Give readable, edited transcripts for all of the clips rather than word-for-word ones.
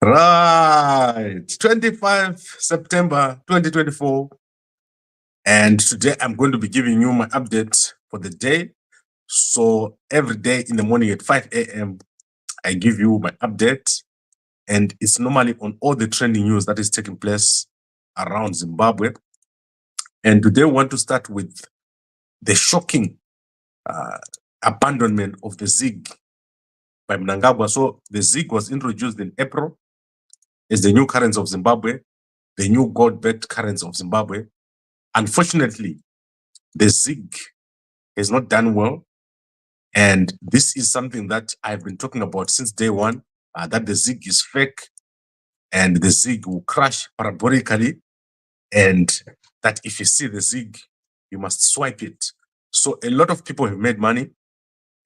Right, 25 September 2024. And today I'm going to be giving you my update for the day. So every day in the morning at 5 a.m., I give you my update. And it's normally on all the trending news that is taking place around Zimbabwe. And today I want to start with the shocking abandonment of the ZIG by Mnangagwa. So the ZIG was introduced in April as the new currency of Zimbabwe, the new gold-backed currency of Zimbabwe. Unfortunately, the ZIG has not done well. And this is something that I've been talking about since day one, that the ZIG is fake and the ZIG will crash parabolically, and that if you see the ZIG, you must swipe it. So a lot of people have made money,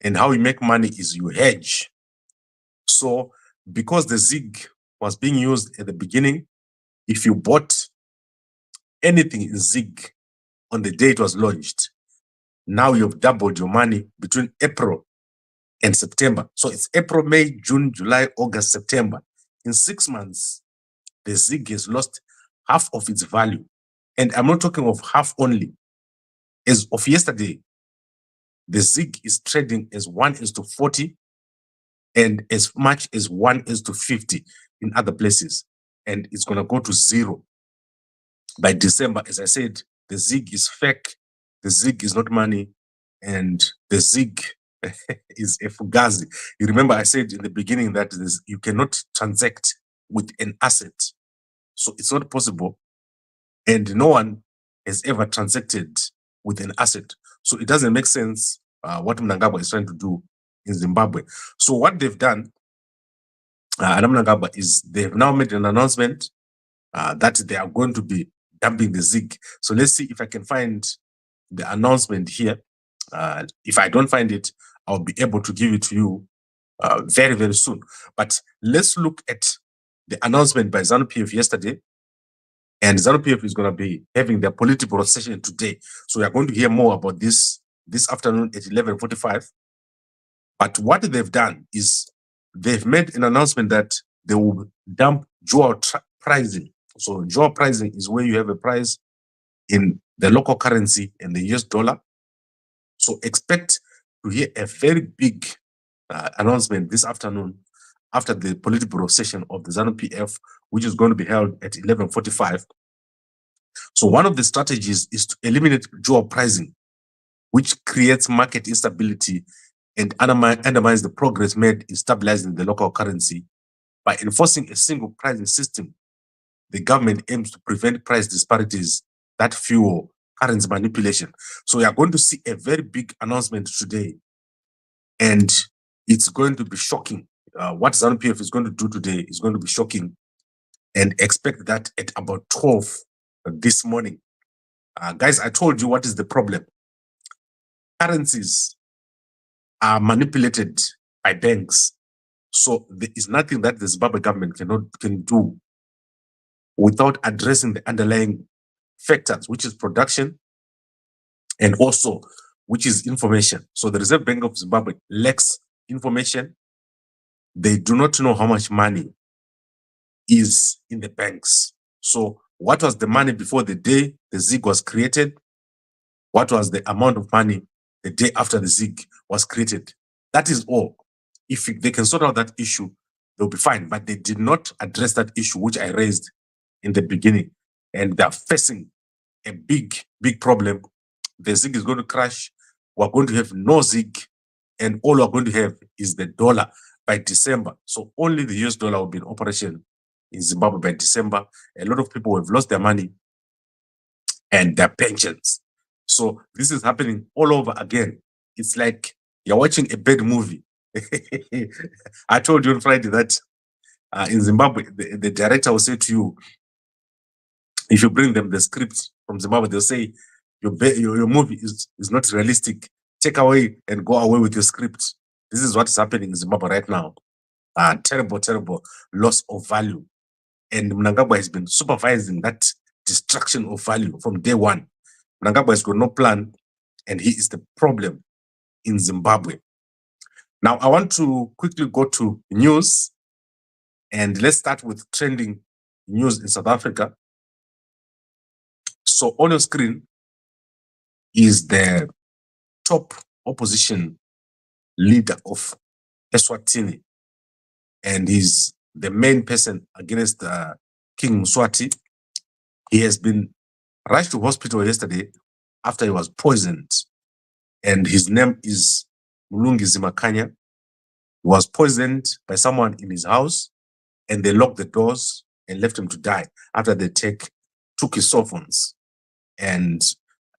and how you make money is you hedge. So because the ZIG was being used at the beginning, if you bought anything in ZIG on the day it was launched, now you've doubled your money between April and September. So it's April, May, June, July, August, September. In 6 months, the ZIG has lost half of its value. And I'm not talking of half only. As of yesterday, the ZIG is trading as 1:40 and as much as 1:50 in other places. And it's going to go to 0 by December. As I said, the ZIG is fake. The ZIG is not money. And the ZIG is a fugazi. You remember I said in the beginning that you cannot transact with an asset. So it's not possible. And no one has ever transacted with an asset. So it doesn't make sense what Mnangagwa is trying to do in Zimbabwe. So what they've done, Mnangagwa, is they've now made an announcement that they are going to be dumping the ZIG. So let's see if I can find the announcement here. If I don't find it, I'll be able to give it to you very, very soon. But let's look at the announcement by ZANU-PF yesterday. And ZANU-PF is going to be having their Politiburo session today. So we are going to hear more about this afternoon at 11:45. But what they've done is they've made an announcement that they will dump dual pricing. So dual pricing is where you have a price in the local currency and the US dollar. So expect to hear a very big announcement this afternoon after the Politiburo session of the ZANU-PF, which is going to be held at 11:45. So one of the strategies is to eliminate dual pricing, which creates market instability and undermines the progress made in stabilizing the local currency. By enforcing a single pricing system, the government aims to prevent price disparities that fuel currency manipulation. So we are going to see a very big announcement today, and it's going to be shocking. What ZANU-PF is going to do today is going to be shocking, and expect that at about 12 this morning. Guys, I told you what is the problem. Currencies are manipulated by banks. So there is nothing that the Zimbabwe government can do without addressing the underlying factors, which is production and also which is information. So the Reserve Bank of Zimbabwe lacks information. They do not know how much money is in the banks. So what was the money before the day the ZIG was created? What was the amount of money the day after the ZIG was created? That is all. If they can sort out that issue, they'll be fine. But they did not address that issue, which I raised in the beginning. And they're facing a big, big problem. The ZIG is going to crash. We're going to have no ZIG. And all we're going to have is the dollar by December. So only the US dollar will be in operation in Zimbabwe by December. A lot of people have lost their money and their pensions. So this is happening all over again. It's like you're watching a bad movie. I told you on Friday that in Zimbabwe, the director will say to you, if you bring them the script from Zimbabwe, they'll say, your movie is not realistic. Take away and go away with your script. This is what is happening in Zimbabwe right now. Terrible, terrible loss of value. And Mnangagwa has been supervising that destruction of value from day one. Mnangagwa has got no plan, and he is the problem in Zimbabwe. Now, I want to quickly go to news. And let's start with trending news in South Africa. So on your screen is the top opposition leader of Eswatini, and he's the main person against King Mswati. He has been rushed to hospital yesterday after he was poisoned, and his name is Mnangagwa. He was poisoned by someone in his house, and they locked the doors and left him to die after they took his cell phones. And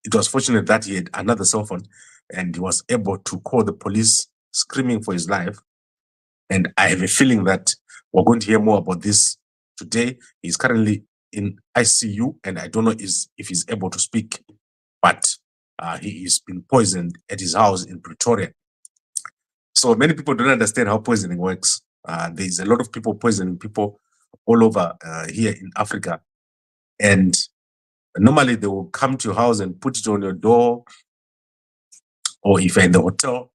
it was fortunate that he had another cell phone, and he was able to call the police, screaming for his life. And I have a feeling that we're going to hear more about this today. He's currently in ICU, and I don't know if he's able to speak, but he is been poisoned at his house in Pretoria. So many people don't understand how poisoning works. There's a lot of people poisoning people all over here in Africa. And normally they will come to your house and put it on your door, or if you're in the hotel,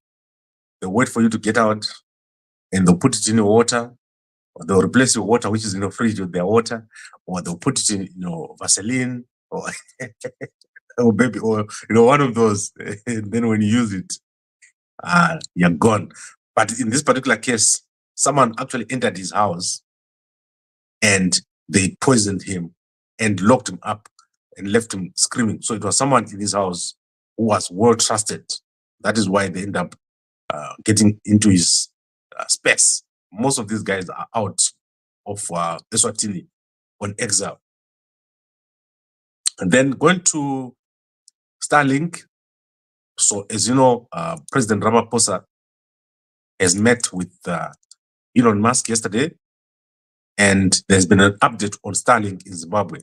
they'll wait for you to get out and they'll put it in your water, or they'll replace your water, which is in your fridge, with their water, or they'll put it in Vaseline, or or baby, or one of those. And then when you use it, you're gone. But in this particular case, someone actually entered his house and they poisoned him and locked him up and left him screaming. So it was someone in his house who was well trusted. That is why they end up getting into his space. Most of these guys are out of Eswatini on exile. And then going to Starlink. So as you know, President Ramaphosa has met with Elon Musk yesterday, and there's been an update on Starlink in Zimbabwe.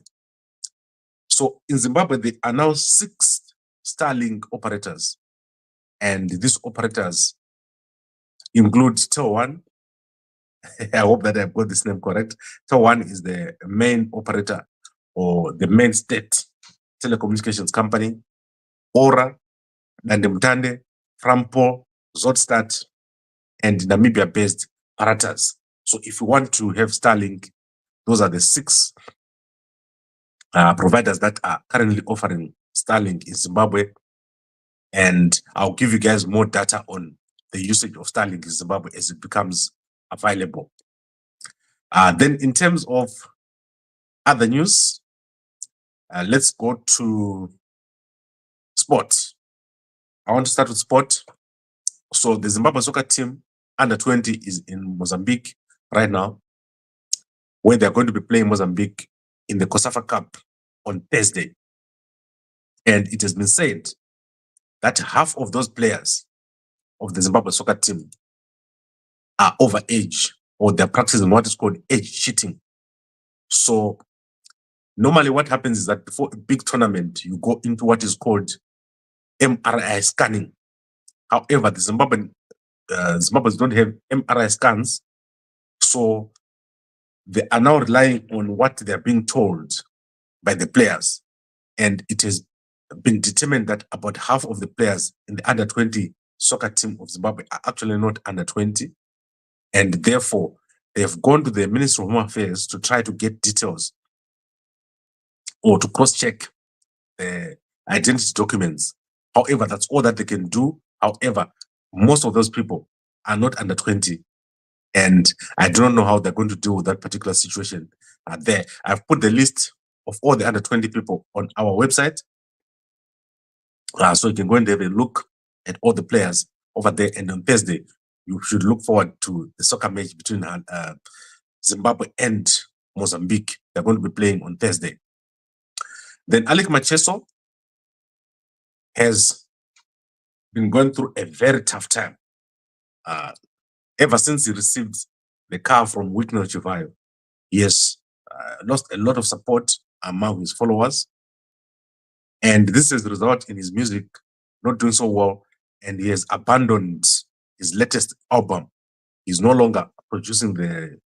So in Zimbabwe, they announced 6 Starlink operators, and these operators include Tel1. I hope that I've got this name correct. Tel1 is the main operator or the main state telecommunications company. Ora, Dandemtande, Frampo, Zodstat, and Namibia-based Paratas. So if you want to have Starlink, those are the 6 providers that are currently offering Starlink in Zimbabwe. And I'll give you guys more data on the usage of Starlink in Zimbabwe as it becomes available. Then in terms of other news, let's go to sport. I want to start with sport. So the Zimbabwe soccer team under 20 is in Mozambique right now, where they're going to be playing Mozambique in the COSAFA Cup on Thursday. And it has been said that half of those players of the Zimbabwe soccer team are overage, or they're practicing what is called age cheating. So normally what happens is that before a big tournament, you go into what is called MRI scanning. However, the Zimbabweans don't have MRI scans, so they are now relying on what they're being told by the players. And it has been determined that about half of the players in the under 20 soccer team of Zimbabwe are actually not under 20. And therefore, they have gone to the Ministry of Home Affairs to try to get details or to cross-check the identity documents. However, that's all that they can do. However, most of those people are not under 20. And I don't know how they're going to deal with that particular situation there. I've put the list of all the under 20 people on our website. So you can go and have a look at all the players over there. And on Thursday, you should look forward to the soccer match between Zimbabwe and Mozambique. They're going to be playing on Thursday. Then Alec Macheso has been going through a very tough time. Ever since he received the car from Whitney Chivayo, he has lost a lot of support among his followers. And this has resulted in his music not doing so well, and he has abandoned his latest album. He's no longer producing the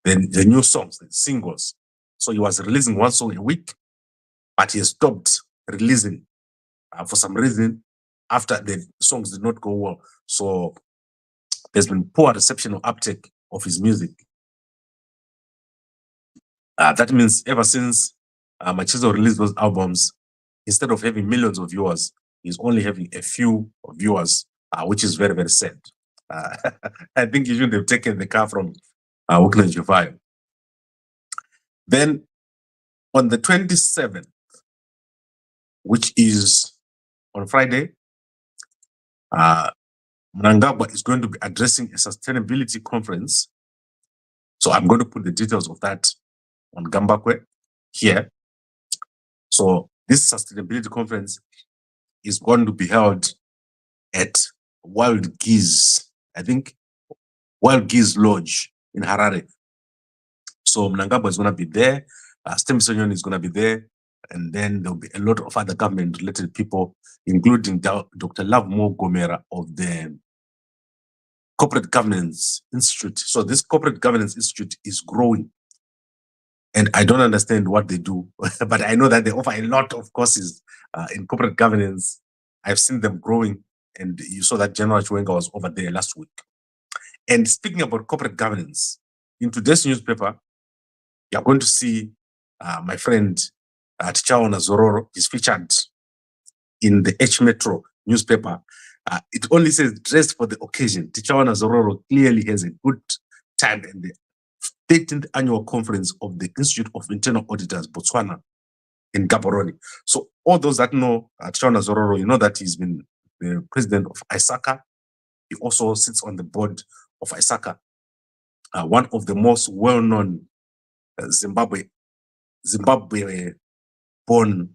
new songs, the singles. So he was releasing 1 song a week, but he has stopped releasing for some reason after the songs did not go well. So there's been poor reception or uptake of his music. That means ever since Macheso released those albums, instead of having millions of viewers, he's only having a few viewers, which is very, very sad. I think he should have taken the car from Mnangagwa. Then on the 27th, which is on Friday, Mnangagwa is going to be addressing a sustainability conference. So I'm going to put the details of that on Gambakwe here. So this sustainability conference is going to be held at Wild Geese, I think, Wild Geese Lodge in Harare. So Mnangagwa is going to be there, Stemsonyon is going to be there, and then there'll be a lot of other government-related people, including Dr. Lovemore Gomera of the Corporate Governance Institute. So this Corporate Governance Institute is growing, and I don't understand what they do, but I know that they offer a lot of courses in corporate governance. I've seen them growing, and you saw that General Chwenga was over there last week. And speaking about corporate governance, in today's newspaper, you're going to see my friend Tichaona Zororo is featured in the H Metro newspaper. It only says dressed for the occasion. Tichaona Zororo clearly has a good time in the 13th annual conference of the Institute of Internal Auditors, Botswana, in Gaborone. So all those that know Tichaona Zororo, you know that he's been the president of ISACA. He also sits on the board of ISACA, one of the most well-known Zimbabwe-born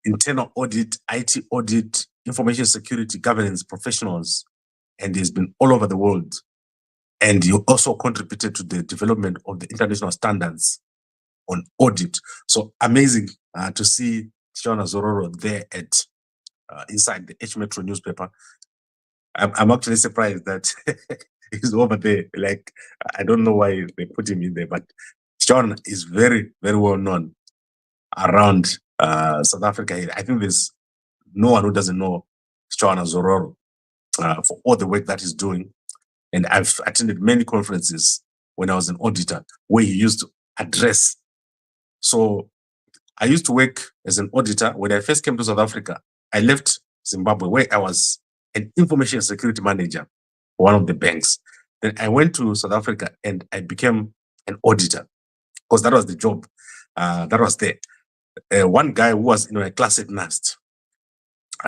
internal audit, IT audit, information security, governance professionals, and he's been all over the world. And he also contributed to the development of the international standards on audit. So amazing to see Tichaona Zororo there at inside the H Metro newspaper. I'm actually surprised that he's over there. Like, I don't know why they put him in there, but John is very, very well known around South Africa. I think there's no one who doesn't know Tichaona Zororo for all the work that he's doing. And I've attended many conferences when I was an auditor where he used to address. So I used to work as an auditor. When I first came to South Africa, I left Zimbabwe where I was an information security manager for one of the banks. Then I went to South Africa and I became an auditor because that was the job that was there. One guy who was in my class at NAST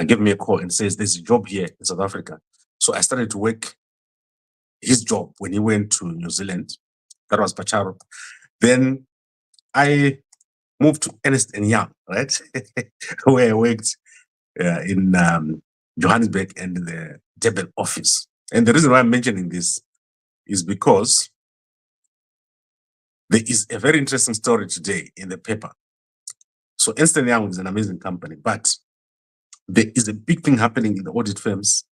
gave me a call and says, there's a job here in South Africa. So I started to work his job when he went to New Zealand. That was Pacharo. Then I moved to Ernst & Young, right? Where I worked in Johannesburg and in the Durban office. And the reason why I'm mentioning this is because there is a very interesting story today in the paper. So Ernst & Young is an amazing company, but there is a big thing happening in the audit firms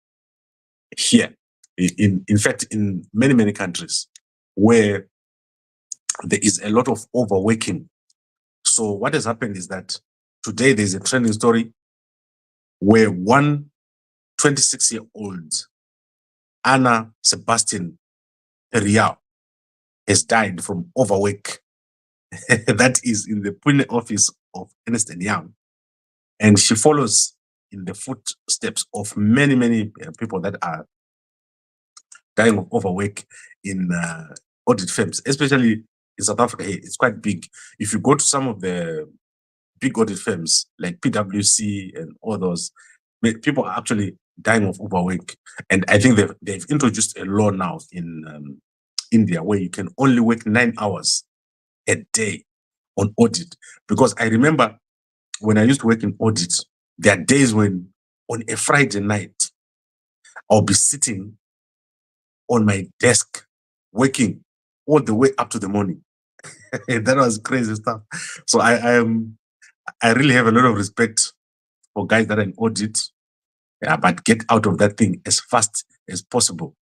here. In fact, in many, many countries where there is a lot of overworking. So what has happened is that today there's a trending story where one 26-year-old Anna Sebastian Rial has died from overwork. That is in the Pune office of Ernst & Young. And she follows in the footsteps of many, many people that are dying of overwork in audit firms, especially in South Africa. It's quite big. If you go to some of the big audit firms like PwC and all those, people are actually dying of overwork. And I think they've introduced a law now in India where you can only work 9 hours a day on audit. Because I remember when I used to work in audit, there are days when on a Friday night, I'll be sitting on my desk working all the way up to the morning. That was crazy stuff. So I really have a lot of respect for guys that are in audit, but get out of that thing as fast as possible.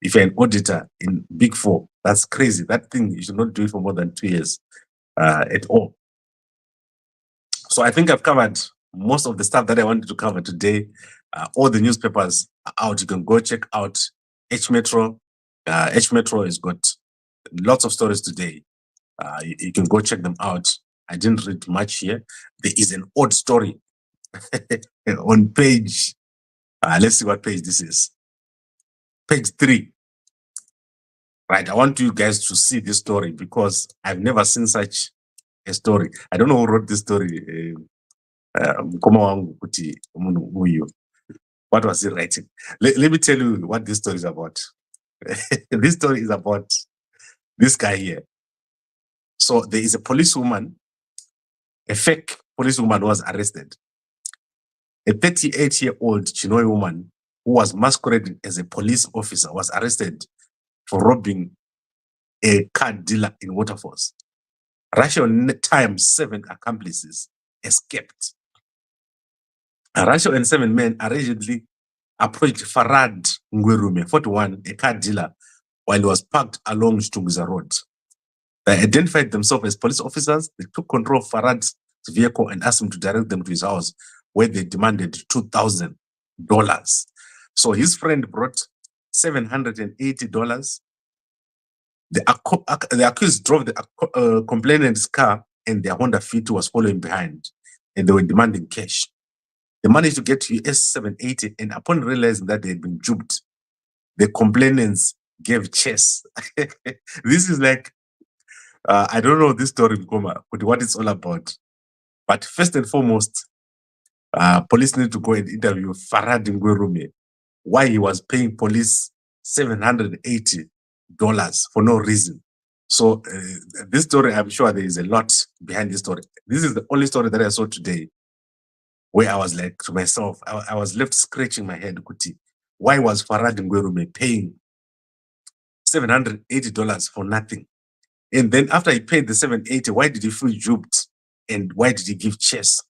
If you're an auditor in Big Four, that's crazy. That thing, you should not do it for more than 2 years at all. So I think I've covered most of the stuff that I wanted to cover today. All the newspapers are out. You can go check out H Metro. H Metro has got lots of stories today. You can go check them out. I didn't read much here. There is an odd story on page, let's see what page this is. Page 3. Right, I want you guys to see this story because I've never seen such a story. I don't know who wrote this story. What was he writing? Let me tell you what this story is about. This story is about this guy here. So there is a policewoman, a fake policewoman was arrested. A 38-year-old Chinoi woman who was masquerading as a police officer was arrested for robbing a car dealer in Waterfalls. Russian times 7 accomplices escaped. Russia and 7 men allegedly approached Farad Ngwerume, 41, a car dealer, while he was parked along Chitungwiza Road. They identified themselves as police officers. They took control of Farad's vehicle and asked him to direct them to his house, where they demanded $2,000. So his friend brought $780. The accused drove the complainant's car, and their Honda Fit was following behind, and they were demanding cash. They managed to get to US 780, and upon realizing that they had been duped, the complainants gave chase. This is like, I don't know this story, but what it's all about. But first and foremost, police need to go and interview Farad Ngwerume, why he was paying police $780 for no reason. So this story, I'm sure there is a lot behind this story. This is the only story that I saw today where I was like to myself, I was left scratching my head, Kuti. Why was Farad Ngwerume paying $780 for nothing? And then after he paid the $780, why did he feel duped? And why did he give chase?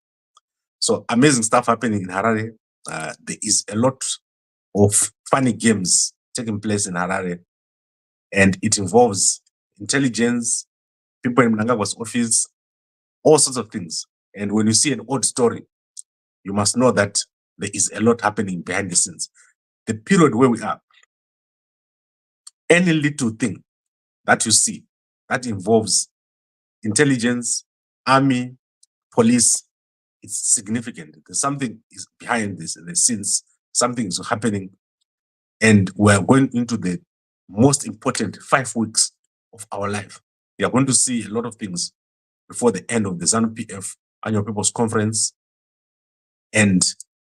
So amazing stuff happening in Harare. There is a lot of funny games taking place in Harare, and it involves intelligence, people in Mnangagwa's office, all sorts of things. And when you see an odd story, you must know that there is a lot happening behind the scenes. The period where we are, any little thing that you see that involves intelligence, army, police, it's significant. Because something is behind this, the scenes, something is happening, and we're going into the most important 5 weeks of our life. We are going to see a lot of things before the end of the ZANU-PF Annual People's Conference, and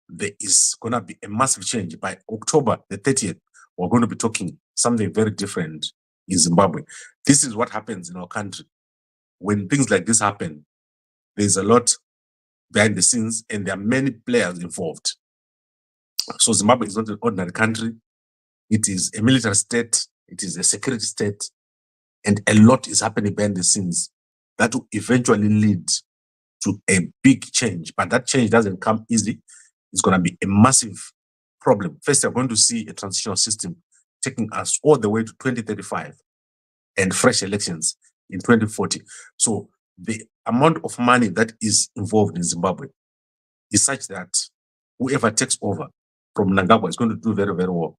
there is going to be a massive change. By October the 30th, we're going to be talking something very different in Zimbabwe. This is what happens in our country. When things like this happen, there's a lot behind the scenes, and there are many players involved. So Zimbabwe is not an ordinary country. It is a military state. It is a security state. And a lot is happening behind the scenes that will eventually lead to a big change. But that change doesn't come easy. It's going to be a massive problem. First, you're going to see a transitional system taking us all the way to 2035 and fresh elections in 2040. So the amount of money that is involved in Zimbabwe is such that whoever takes over from Mnangagwa is going to do very, very well.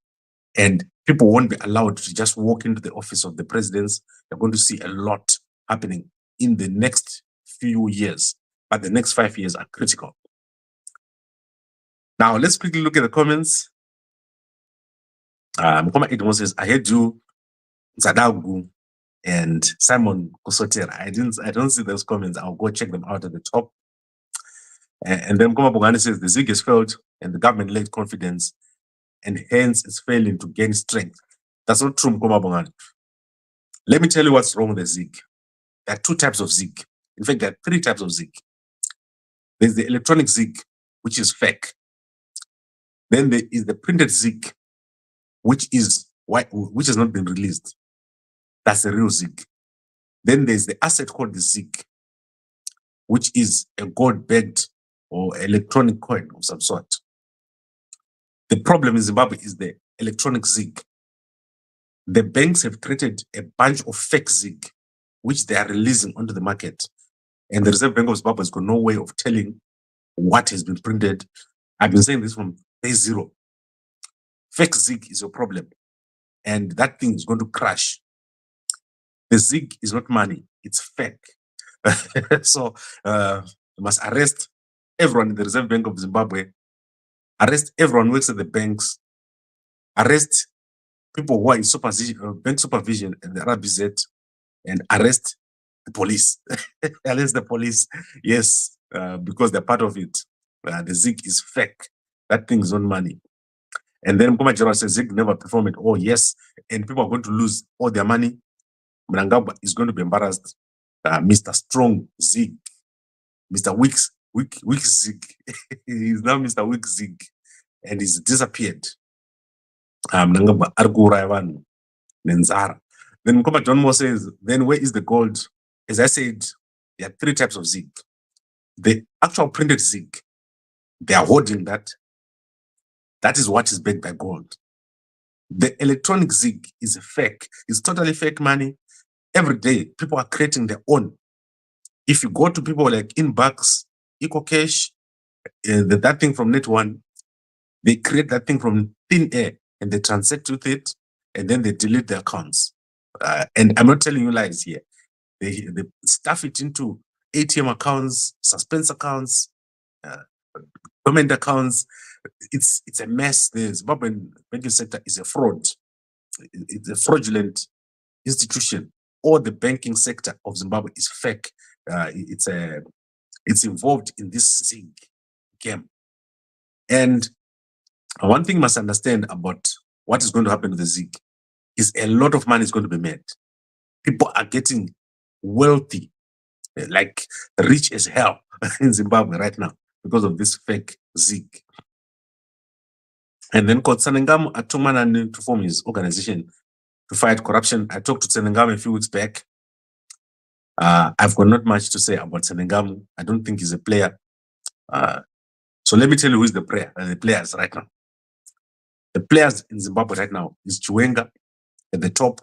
And people won't be allowed to just walk into the office of the presidents. You're going to see a lot happening in the next few years, but the next 5 years are critical. Now, let's quickly look at the comments. Mkoma Edmond says, I heard you, Zadagu and Simon Kosotera. I don't see those comments. I'll go check them out at the top. And then Mkoma Bongani says, the ZIG has failed and the government lacked confidence, and hence it's failing to gain strength. That's not true, Mkoma Bongani. Let me tell you what's wrong with the ZIG. There are 2 types of ZIG. In fact, there are 3 types of ZIG. There's the electronic ZIG, which is fake. Then there is the printed ZIG, which has not been released. That's the real ZIG. Then there's the asset called the ZIG, which is a gold-backed or electronic coin of some sort. The problem in Zimbabwe is the electronic ZIG. The banks have created a bunch of fake ZIG, which they are releasing onto the market. And the Reserve Bank of Zimbabwe has got no way of telling what has been printed. I've been saying this from day 0. Fake ZIG is your problem, and that thing is going to crash. The ZIG is not money. it's fake. So you must arrest everyone in the Reserve Bank of Zimbabwe, arrest everyone who works at the banks, arrest people who are in supervision, bank supervision and the RBZ, and arrest the police. Arrest the police, yes, because they're part of it. The ZIG is fake. That thing is on money. And then Mkoma General says ZIG never performed it. Oh, yes. And people are going to lose all their money. Mnangagwa is going to be embarrassed. Mr. Strong ZIG, Mr. Weak ZIG. He's now Mr. Weak ZIG. And he's disappeared. Mnangagwa Argura Evan Nenzara. Then Mkoma John Mo says, then where is the gold? As I said, there are 3 types of ZIG. The actual printed ZIG, they are holding that. That is what is backed by gold. The electronic ZIG is fake. It's totally fake money. Every day, people are creating their own. If you go to people like Inbox, EcoCash, that thing from Net1, they create that thing from thin air and they transact with it and then they delete their accounts. And I'm not telling you lies here. They stuff it into ATM accounts, suspense accounts, government accounts. It's a mess. The Zimbabwean banking sector is a fraud. It's a fraudulent institution. All the banking sector of Zimbabwe is fake. It's involved in this ZIG game. And one thing you must understand about what is going to happen to the ZIG is a lot of money is going to be made. People are getting wealthy, like rich as hell in Zimbabwe right now because of this fake ZIG. And then Tsanengamu Atumana to form his organization to fight corruption. I talked to Tsanengamu a few weeks back. I've got not much to say about Tsanengamu. I don't think he's a player. So let me tell you who is the players right now. The players in Zimbabwe right now is Chiwenga at the top,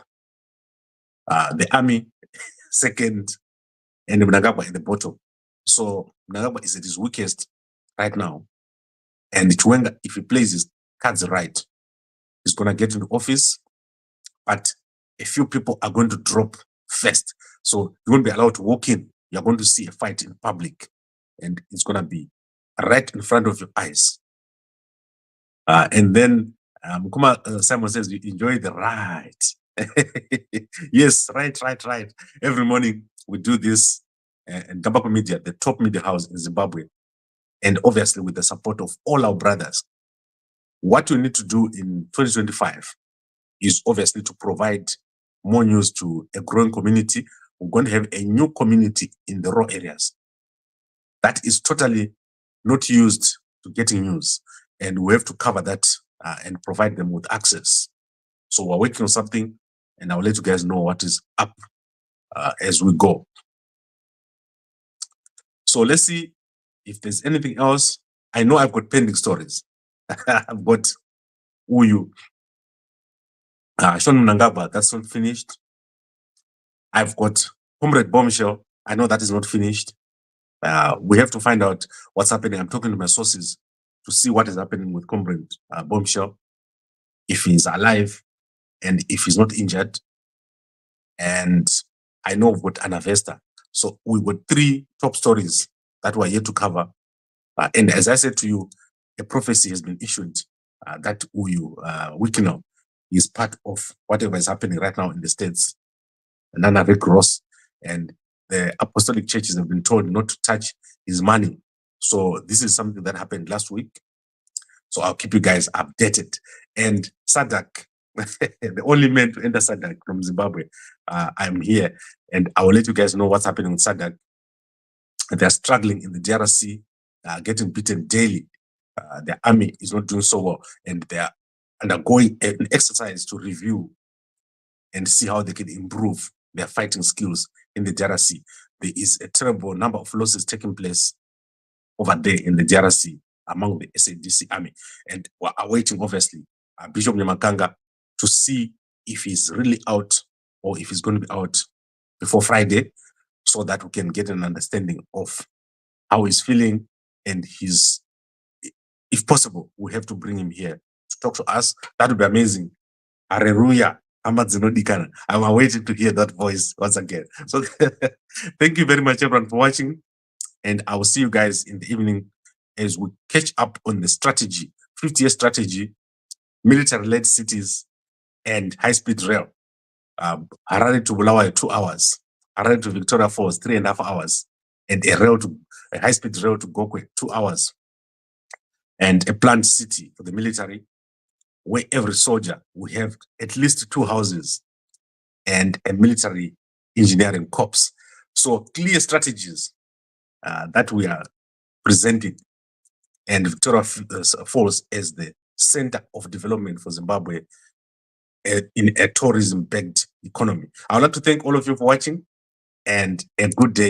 the army second, and Mnangagwa at the bottom. So Mnangagwa is at his weakest right now. And Chiwenga, if he plays his cards right, he's going to get into office, but a few people are going to drop first. So you won't be allowed to walk in. You're going to see a fight in public, and it's going to be right in front of your eyes. And then Simon says, you enjoy the ride. Yes, right. Every morning we do this, and Gambakwe Media, the top media house in Zimbabwe, and obviously with the support of all our brothers. What we need to do in 2025 is obviously to provide more news to a growing community. We're going to have a new community in the raw areas that is totally not used to getting news. And we have to cover that and provide them with access. So we're working on something, and I'll let you guys know what is up as we go. So let's see if there's anything else. I know I've got pending stories. I've got Uyu, Sean Mnangagwa, that's not finished. I've got Comrade Bombshell. I know that is not finished. We have to find out what's happening. I'm talking to my sources to see what is happening with Comrade Bombshell, if he's alive and if he's not injured. And I know we've got Anavesta. So we've got 3 top stories that we're yet to cover. And as I said to you, a prophecy has been issued that Uyu Wikino is part of whatever is happening right now in the States. Nana Rick Ross and the apostolic churches have been told not to touch his money. So this is something that happened last week. So I'll keep you guys updated. And Sadak, the only man to enter Sadak from Zimbabwe, I'm here, and I will let you guys know what's happening with Sadak. They're struggling in the DRC, getting beaten daily. The army is not doing so well, and they are undergoing an exercise to review and see how they can improve their fighting skills in the DRC. There is a terrible number of losses taking place over there in the DRC among the SADC army. And we're awaiting, obviously, Bishop Nyamakanga to see if he's really out or if he's going to be out before Friday, so that we can get an understanding of how he's feeling. And his, if possible, we have to bring him here to talk to us. That would be amazing. Hallelujah. I'm waiting to hear that voice once again. So thank you very much, everyone, for watching. And I will see you guys in the evening as we catch up on the strategy, 50-year strategy, military-led cities, and high-speed rail. Harare to Bulawayo, 2 hours. Harare to Victoria Falls, 3.5 hours. And a high-speed rail to Gokwe, 2 hours. And a planned city for the military, where every soldier will have at least 2 houses and a military engineering corps. So clear strategies that we are presenting, and Victoria Falls as the center of development for Zimbabwe in a tourism-backed economy. I would like to thank all of you for watching, and a good day.